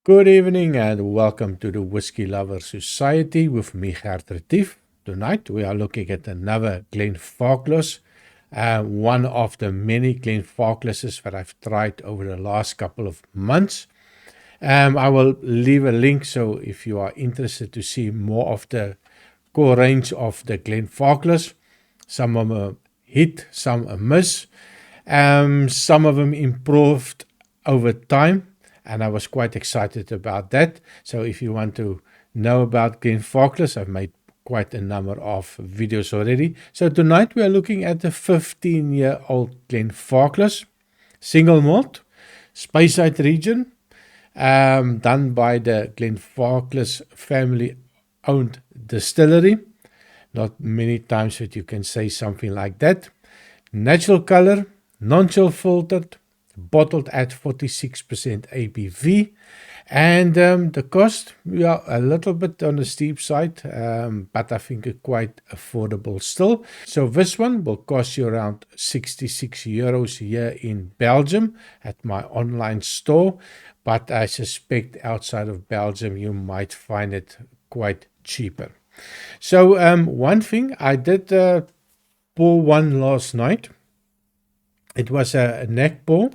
Good evening and welcome to the Whiskey Lover Society with me, Gert Retief. Tonight we are looking at another Glenfarclas, one of the many Glenfarclases that I've tried over the last couple of months. I will leave a link, so if you are interested to see more of the core range of the Glenfarclas, some of them are hit, some a miss. Some of them improved over time, and I was quite excited about that. So if you want to know about Glenfarclas, I've made quite a number of videos already. So tonight we are looking at the 15-year-old Glenfarclas, single malt, Speyside region, done by the Glenfarclas family-owned distillery. Not many times that you can say something like that. Natural color, non-chill filtered, bottled at 46% ABV, and the cost, yeah, a little bit on the steep side, but I think it's quite affordable still. So this one will cost you around 66 euros here in Belgium at my online store, but I suspect outside of Belgium you might find it quite cheaper. So one thing, I did pour one last night. It was a neck pour,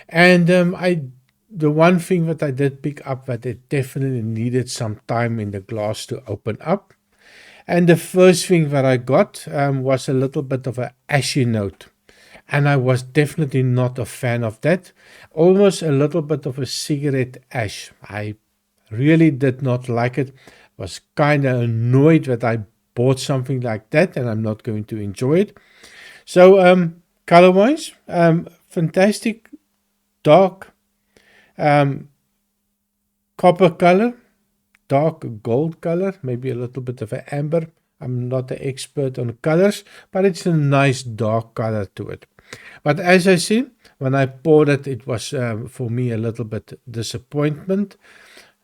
and the one thing that I did pick up that it definitely needed some time in the glass to open up. And the first thing that I got was a little bit of an ashy note. And I was definitely not a fan of that. Almost a little bit of a cigarette ash. I really did not like it. Was kind of annoyed that I bought something like that and I'm not going to enjoy it. So color-wise, fantastic, dark copper color, dark gold color, maybe a little bit of an amber. I'm not an expert on colors, but it's a nice dark color to it. But as I said, when I poured it, it was for me a little bit disappointment.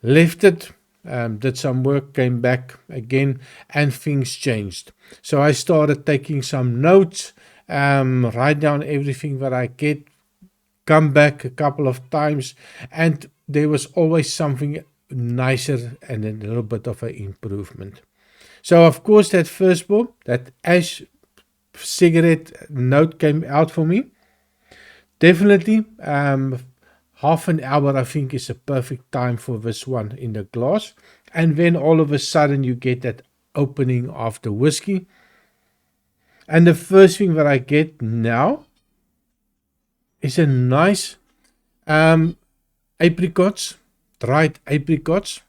Left it, did some work, came back again, and things changed. So I started taking some notes, write down everything that I get, come back a couple of times, and there was always something nicer and a little bit of an improvement. So of course that first pour, that ash cigarette note came out for me. Definitely half an hour I think is a perfect time for this one in the glass, and then all of a sudden you get that opening of the whiskey. And the first thing that I get now is a nice apricots, dried apricots,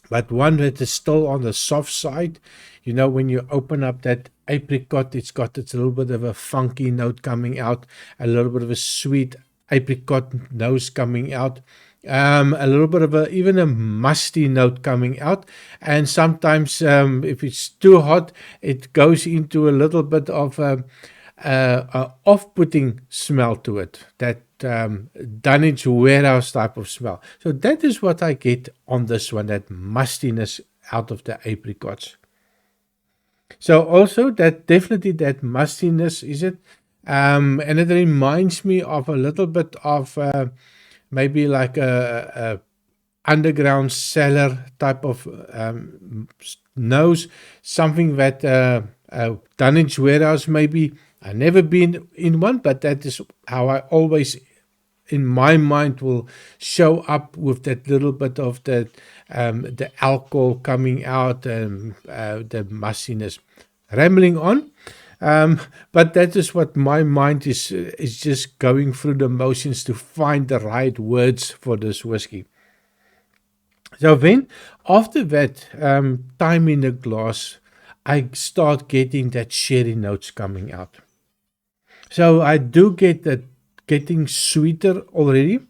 but one that is still on the soft side. You know, when you open up that apricot, it's got its little bit of a funky note coming out, a little bit of a sweet apricot nose coming out, a little bit of even a musty note coming out, and sometimes if it's too hot, it goes into a little bit of a off-putting smell to it, that Dunwich warehouse type of smell. So that is what I get on this one, that mustiness out of the apricots. So also that definitely that mustiness is it, and it reminds me of a little bit of maybe like a underground cellar type of nose, something that Dunwich warehouse maybe. I've never been in one, but that is how I always, in my mind, will show up with that little bit of the alcohol coming out and the mustiness. Rambling on, but that is what my mind is just going through the motions to find the right words for this whiskey. So then, after that time in the glass, I start getting that sherry notes coming out. So I do get that getting sweeter already.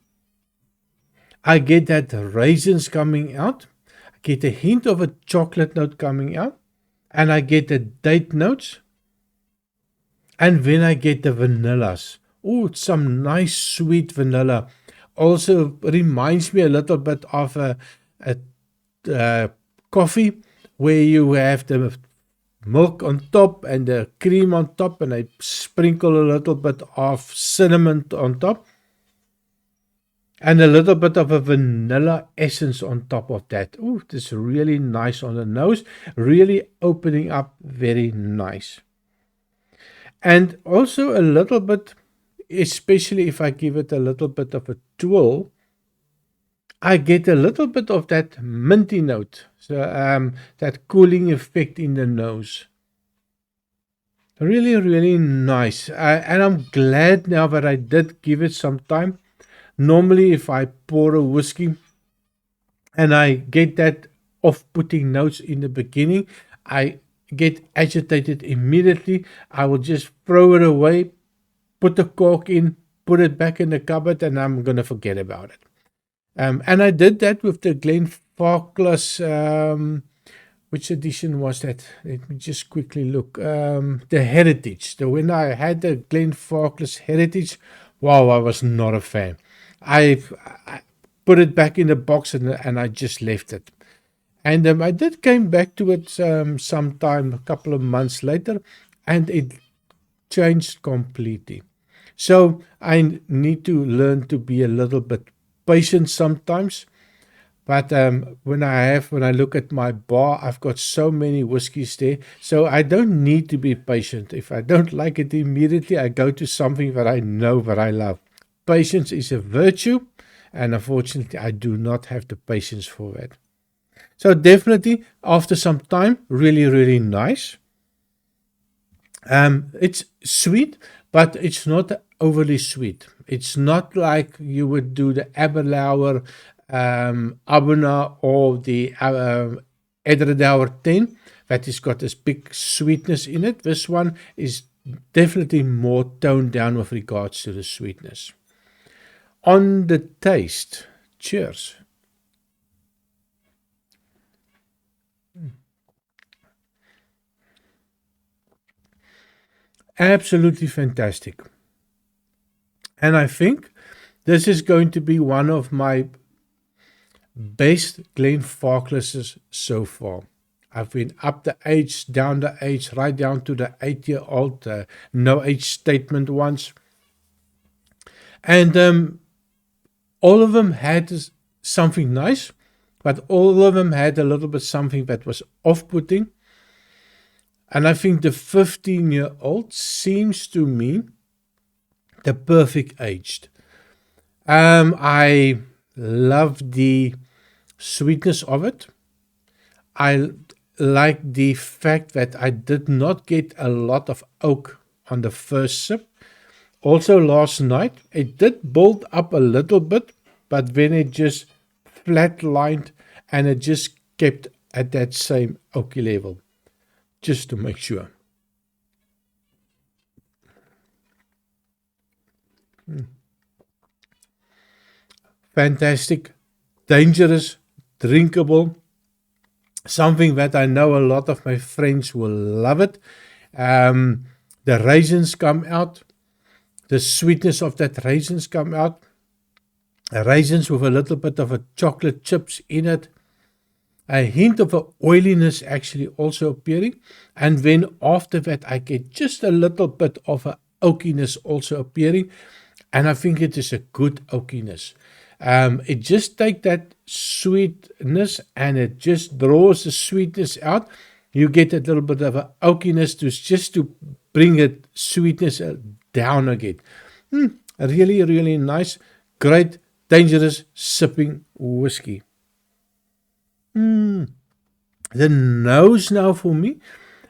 I get that raisins coming out. I get a hint of a chocolate note coming out. And I get the date notes. And then I get the vanillas. Oh, some nice sweet vanilla. Also reminds me a little bit of a coffee where you have the milk on top and the cream on top, and I sprinkle a little bit of cinnamon on top. And a little bit of a vanilla essence on top of that. Ooh, this is really nice on the nose, really opening up very nice. And also a little bit, especially if I give it a little bit of a twirl, I get a little bit of that minty note, so that cooling effect in the nose. Really, really nice. And I'm glad now that I did give it some time. Normally, if I pour a whiskey and I get that off-putting notes in the beginning, I get agitated immediately. I will just throw it away, put the cork in, put it back in the cupboard, and I'm going to forget about it. And I did that with the Glenfarclas. Which edition was that? Let me just quickly look. The Heritage. When I had the Glenfarclas Heritage, wow, I was not a fan. I put it back in the box and I just left it. And I did came back to it sometime a couple of months later, and it changed completely. So I need to learn to be a little bit patient sometimes. But when I look at my bar, I've got so many whiskeys there, so I don't need to be patient. If I don't like it immediately, I go to something that I know that I love. Patience is a virtue, and unfortunately, I do not have the patience for that. So definitely, after some time, really, really nice. It's sweet, but it's not overly sweet. It's not like you would do the Aberlour Abuna or the Edredauer 10 that has got this big sweetness in it. This one is definitely more toned down with regards to the sweetness. On the taste, cheers. Absolutely fantastic. And I think this is going to be one of my best Glenfarclases so far. I've been up the age, down the age, right down to the 8-year-old, no age statement ones. And all of them had something nice, but all of them had a little bit something that was off-putting. And I think the 15-year-old seems to me the perfect aged. I love the sweetness of it. I like the fact that I did not get a lot of oak on the first sip. Also last night, it did build up a little bit, but then it just flatlined and it just kept at that same oaky level, just to make sure. Fantastic, dangerous, drinkable, something that I know a lot of my friends will love it. The raisins come out, the sweetness of that raisins come out. Raisins with a little bit of a chocolate chips in it. A hint of a oiliness actually also appearing. And then after that, I get just a little bit of a oakiness also appearing. And I think it is a good oakiness. It just takes that sweetness and it just draws the sweetness out. You get a little bit of a oakiness just to bring it sweetness down again. Really, really nice, great, dangerous sipping whiskey. The nose now for me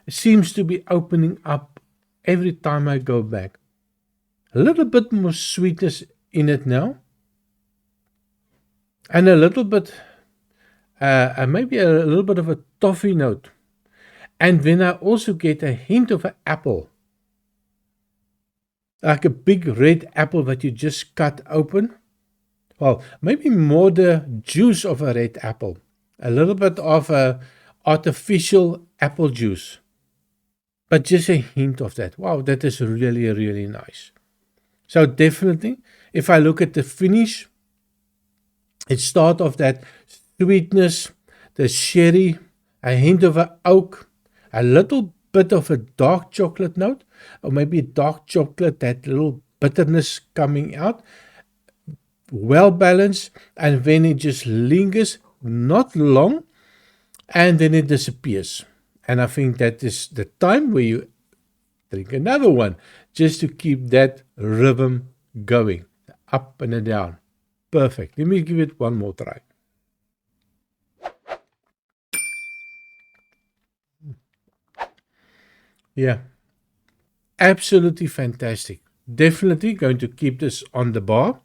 seems to be opening up every time I go back. A little bit more sweetness in it now. And a little bit, maybe a little bit of a toffee note. And then I also get a hint of an apple. Like a big red apple that you just cut open. Well, maybe more the juice of a red apple. A little bit of a artificial apple juice. But just a hint of that. Wow, that is really, really nice. So definitely, if I look at the finish, it starts off that sweetness, the sherry, a hint of an oak, a little bit of a dark chocolate note, or maybe dark chocolate, that little bitterness coming out. well balanced, and when it just lingers not long, and then it disappears. And I think that is the time where you drink another one, just to keep that rhythm going, up and down. Perfect. Let me give it one more try. Yeah, absolutely fantastic. Definitely going to keep this on the bar.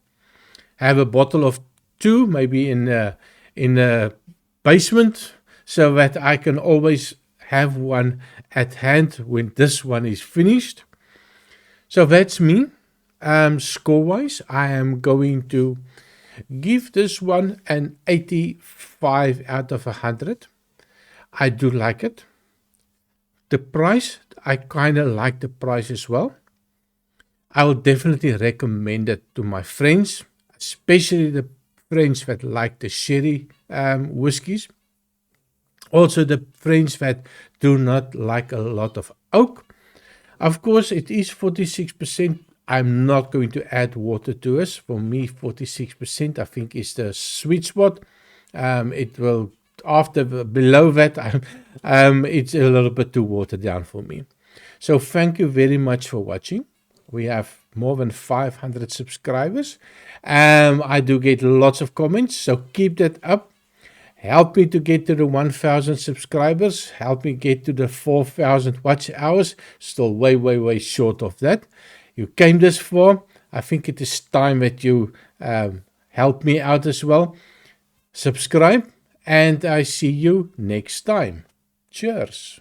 Have a bottle of two, maybe in a basement, so that I can always have one at hand when this one is finished. So that's me. Score-wise, I am going to give this one an 85 out of 100. I do like it. The price, I kind of like the price as well. I will definitely recommend it to my friends, especially the friends that like the sherry whiskies. Also, the friends that do not like a lot of oak. Of course, it is 46%. I'm not going to add water to us. For me, 46% I think is the sweet spot. It will, after below that, it's a little bit too watered down for me. So thank you very much for watching. We have more than 500 subscribers. I do get lots of comments, so keep that up. Help me to get to the 1,000 subscribers. Help me get to the 4,000 watch hours. Still way short of that. You came this far. I think it is time that you help me out as well. Subscribe, and I see you next time. Cheers.